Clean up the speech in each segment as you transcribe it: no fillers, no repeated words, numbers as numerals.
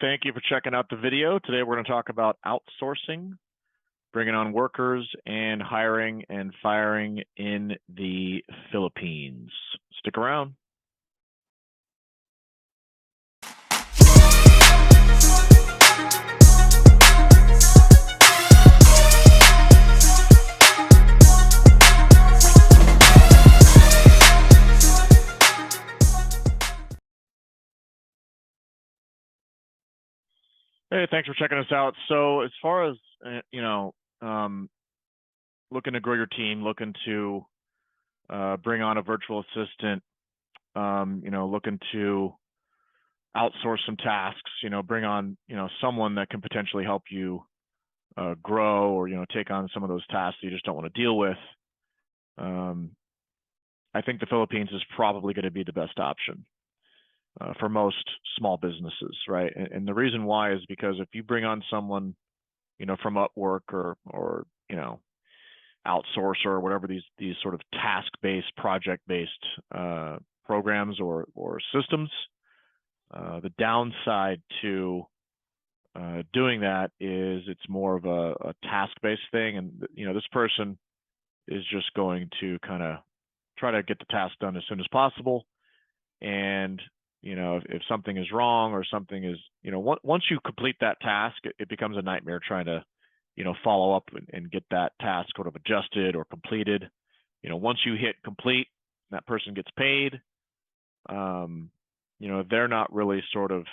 Thank you for checking out the video. Today we're going to talk about outsourcing, bringing on workers, and hiring and firing in the Philippines. Stick around. Hey, thanks for checking us out. So as far as, um, looking to grow your team, looking to bring on a virtual assistant, looking to outsource some tasks, bring on, someone that can potentially help you grow or, take on some of those tasks that you just don't want to deal with. I think the Philippines is probably going to be the best option for most small businesses, right? And the reason why is because if you bring on someone, from Upwork or Outsource or whatever these sort of task-based, project-based programs or systems, the downside to doing that is it's more of a task-based thing, and this person is just going to kind of try to get the task done as soon as possible. And if something is wrong or something is, once you complete that task, it becomes a nightmare trying to, follow up and get that task sort of adjusted or completed. Once you hit complete, that person gets paid. They're not really sort of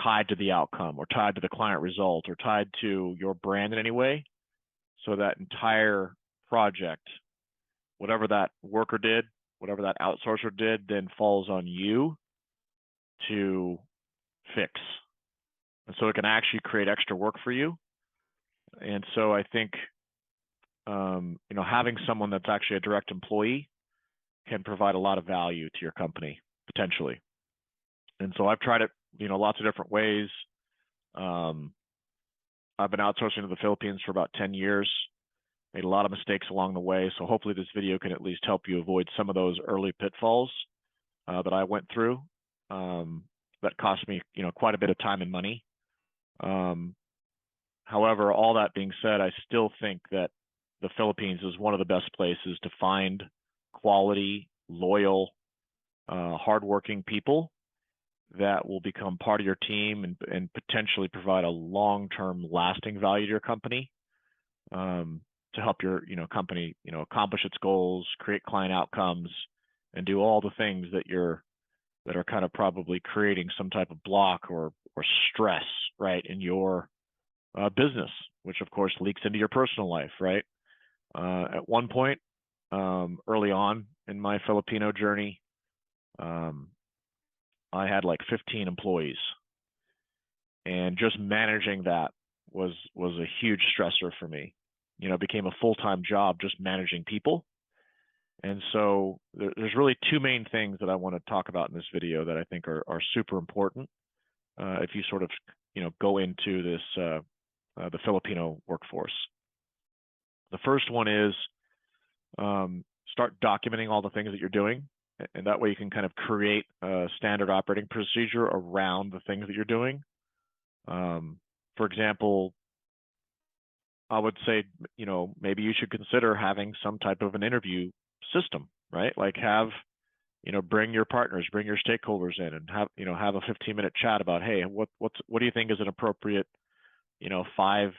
tied to the outcome or tied to the client result or tied to your brand in any way. So that entire project, whatever that worker did, whatever that outsourcer did, then falls on you to fix. And so it can actually create extra work for you. And so I think, having someone that's actually a direct employee can provide a lot of value to your company, potentially. And so I've tried it, lots of different ways. I've been outsourcing to the Philippines for about 10 years. Made a lot of mistakes along the way. So hopefully this video can at least help you avoid some of those early pitfalls that I went through. That cost me, quite a bit of time and money. However, all that being said, I still think that the Philippines is one of the best places to find quality, loyal, hardworking people that will become part of your team and potentially provide a long-term lasting value to your company, to help your company accomplish its goals, create client outcomes, and do all the things that are kind of probably creating some type of block or stress, right, in your business, which of course leaks into your personal life, right? At one point, early on in my Filipino journey, I had like 15 employees, and just managing that was a huge stressor for me. It became a full-time job just managing people. And so there's really two main things that I want to talk about in this video that I think are super important if you sort of go into this the Filipino workforce. The first one is start documenting all the things that you're doing, and that way you can kind of create a standard operating procedure around the things that you're doing. For example, I would say, maybe you should consider having some type of an interview system, right? Like bring your partners, bring your stakeholders in and have a 15-minute chat about, hey, what do you think is an appropriate, 5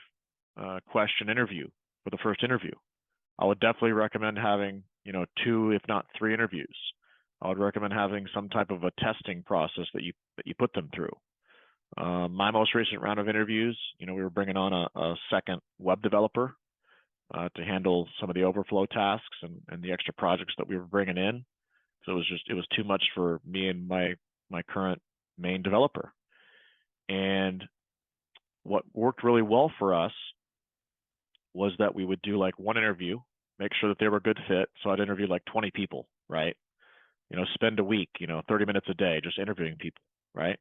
question interview for the first interview? I would definitely recommend having, 2, if not 3 interviews. I would recommend having some type of a testing process that you put them through. My most recent round of interviews, we were bringing on a second web developer to handle some of the overflow tasks and the extra projects that we were bringing in. So it was too much for me and my current main developer. And what worked really well for us was that we would do like one interview, make sure that they were a good fit. So I'd interview like 20 people, right? Spend a week, 30 minutes a day just interviewing people, right?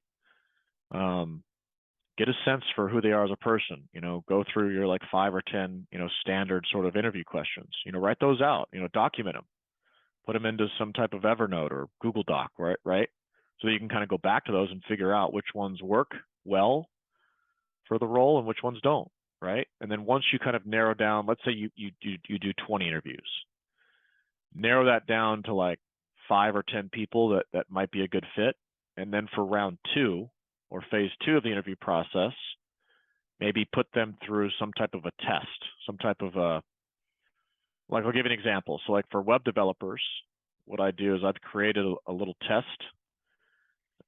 Get a sense for who they are as a person, go through your like 5 or 10, standard sort of interview questions, write those out, document them, put them into some type of Evernote or Google Doc, right? so you can kind of go back to those and figure out which ones work well for the role and which ones don't, right? And then once you kind of narrow down, let's say you do 20 interviews, narrow that down to like 5 or 10 people that might be a good fit. And then for round 2 or phase 2 of the interview process, maybe put them through some type of a test, some type of a, like I'll give you an example. So like for web developers, what I do is I've created a little test.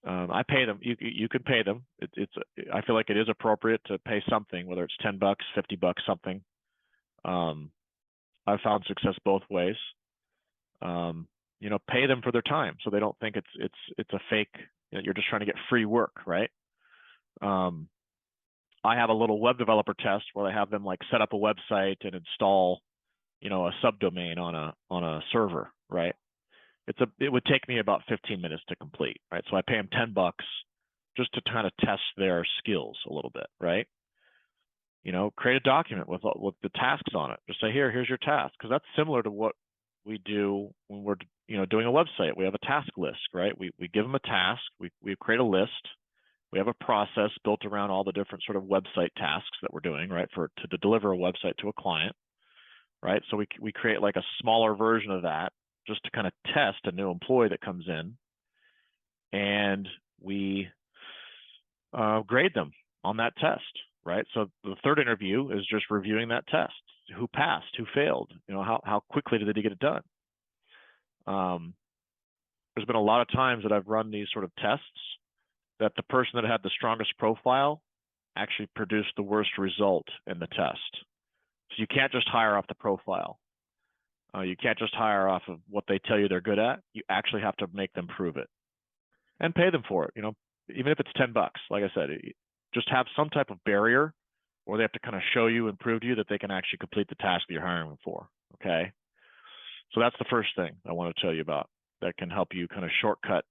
I pay them. You can pay them. I feel like it is appropriate to pay something, whether it's $10, $50, something. I've found success both ways. Pay them for their time so they don't think it's a fake. You're just trying to get free work, right? I have a little web developer test where I have them like set up a website and install, a subdomain on a server, right? It would take me about 15 minutes to complete, right? So I pay them $10 just to kind of test their skills a little bit, right? Create a document with the tasks on it. Just say, here's your task, because that's similar to what we do when we're doing a website. We have a task list, right? We give them a task. We create a list. We have a process built around all the different sort of website tasks that we're doing, right? To deliver a website to a client, right? So we create like a smaller version of that just to kind of test a new employee that comes in, and we grade them on that test, right? So the third interview is just reviewing that test. Who passed? Who failed? How quickly did they get it done? There's been a lot of times that I've run these sort of tests that the person that had the strongest profile actually produced the worst result in the test. So you can't just hire off the profile. You can't just hire off of what they tell you they're good at. You actually have to make them prove it and pay them for it. Even if it's $10, like I said, just have some type of barrier, or they have to kind of show you and prove to you that they can actually complete the task that you're hiring them for. Okay. So that's the first thing I want to tell you about that can help you kind of shortcut.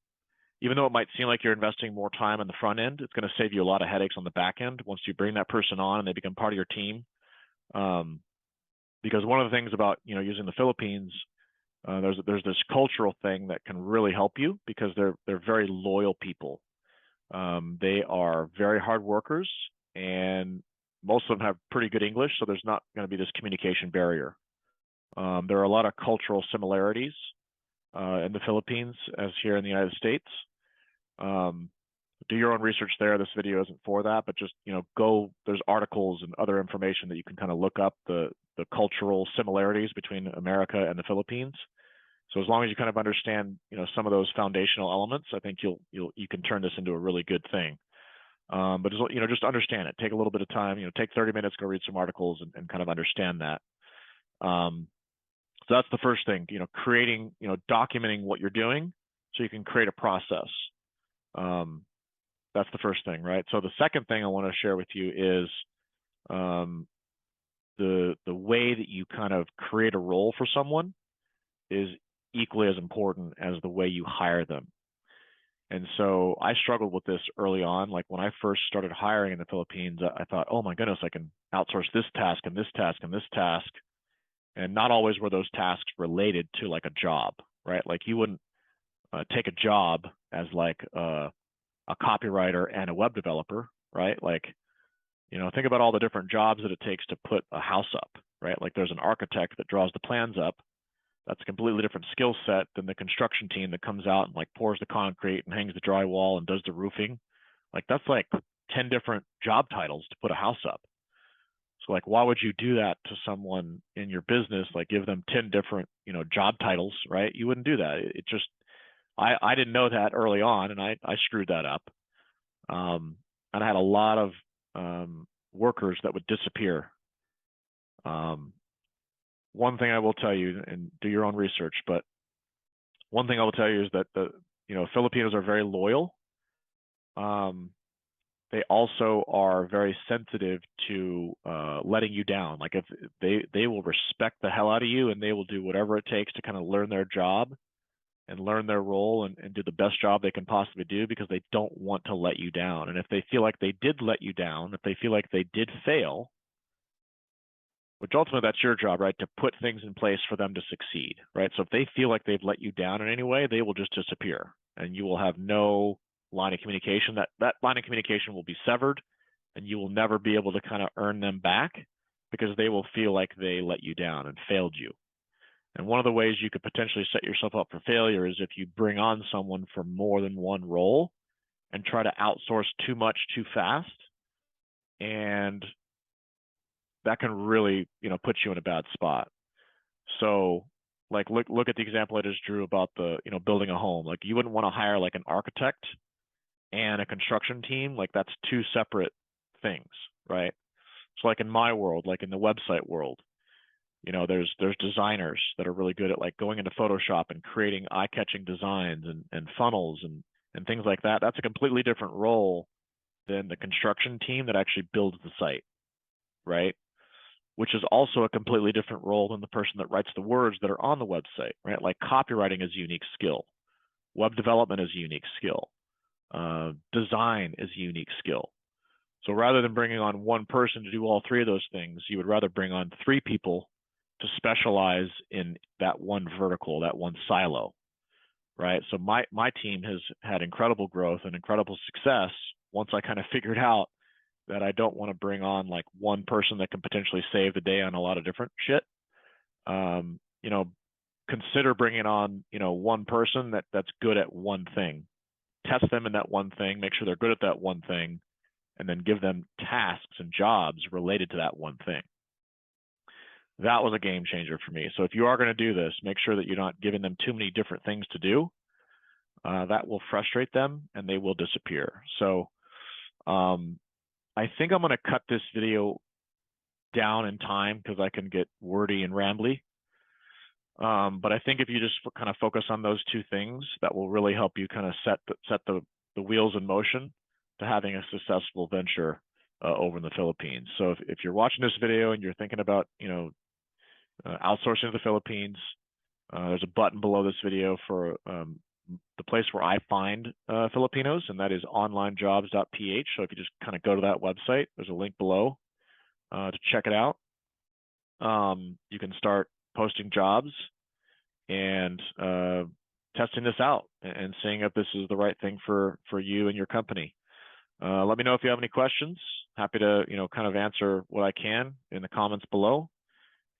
Even though it might seem like you're investing more time on the front end, it's going to save you a lot of headaches on the back end once you bring that person on and they become part of your team. Because one of the things about using the Philippines, there's this cultural thing that can really help you, because they're very loyal people. They are very hard workers, and most of them have pretty good English, so there's not going to be this communication barrier. There are a lot of cultural similarities in the Philippines as here in the United States. Do your own research there. This video isn't for that, but just go. There's articles and other information that you can kind of look up the cultural similarities between America and the Philippines. So as long as you kind of understand some of those foundational elements, I think you can turn this into a really good thing. But just understand it. Take a little bit of time. Take 30 minutes, go read some articles, and kind of understand that. So that's the first thing. Creating, documenting what you're doing so you can create a process. That's the first thing, right? So the second thing I want to share with you is the way that you kind of create a role for someone is equally as important as the way you hire them. And so I struggled with this early on. Like when I first started hiring in the Philippines, I thought, oh my goodness, I can outsource this task and this task and this task. And not always were those tasks related to like a job, right? Like you wouldn't take a job as like a copywriter and a web developer, right? Like, think about all the different jobs that it takes to put a house up, right? Like there's an architect that draws the plans up. That's a completely different skill set than the construction team that comes out and like pours the concrete and hangs the drywall and does the roofing. Like that's like 10 different job titles to put a house up. So like, why would you do that to someone in your business? Like give them 10 different, job titles, right? You wouldn't do that. It just, I didn't know that early on, and I screwed that up. And I had a lot of workers that would disappear. One thing I will tell you, and do your own research, but one thing I will tell you is that the Filipinos are very loyal. They also are very sensitive to letting you down. Like if they will respect the hell out of you, and they will do whatever it takes to kind of learn their job and learn their role and do the best job they can possibly do, because they don't want to let you down. And if they feel like they did let you down, if they feel like they did fail, which ultimately that's your job, right? To put things in place for them to succeed, right? So if they feel like they've let you down in any way, they will just disappear and you will have no line of communication. That line of communication will be severed and you will never be able to kind of earn them back because they will feel like they let you down and failed you. And one of the ways you could potentially set yourself up for failure is if you bring on someone for more than one role and try to outsource too much too fast. And that can really, put you in a bad spot. So like look at the example I just drew about the, building a home. Like you wouldn't want to hire like an architect and a construction team. Like that's two separate things, right? So like in my world, like in the website world, there's designers that are really good at like going into Photoshop and creating eye-catching designs and funnels and things like that. That's a completely different role than the construction team that actually builds the site, right? Which is also a completely different role than the person that writes the words that are on the website, right? Like copywriting is a unique skill. Web development is a unique skill. Design is a unique skill. So rather than bringing on one person to do all three of those things, you would rather bring on three people to specialize in that one vertical, that one silo, right? So my team has had incredible growth and incredible success once I kind of figured out that I don't want to bring on like one person that can potentially save the day on a lot of different shit. Consider bringing on, one person that's good at one thing. Test them in that one thing, make sure they're good at that one thing, and then give them tasks and jobs related to that one thing. That was a game changer for me. So if you are going to do this, make sure that you're not giving them too many different things to do. That will frustrate them and they will disappear. So I think I'm going to cut this video down in time because I can get wordy and rambly. But I think if you just kind of focus on those two things, that will really help you kind of set the wheels in motion to having a successful venture over in the Philippines. So if you're watching this video and you're thinking about, outsourcing to the Philippines, there's a button below this video for the place where I find Filipinos, and that is onlinejobs.ph. So if you just kind of go to that website, there's a link below to check it out. You can start posting jobs and testing this out and seeing if this is the right thing for you and your company. Let me know if you have any questions. Happy to, kind of answer what I can in the comments below,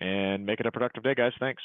and make it a productive day, guys. Thanks.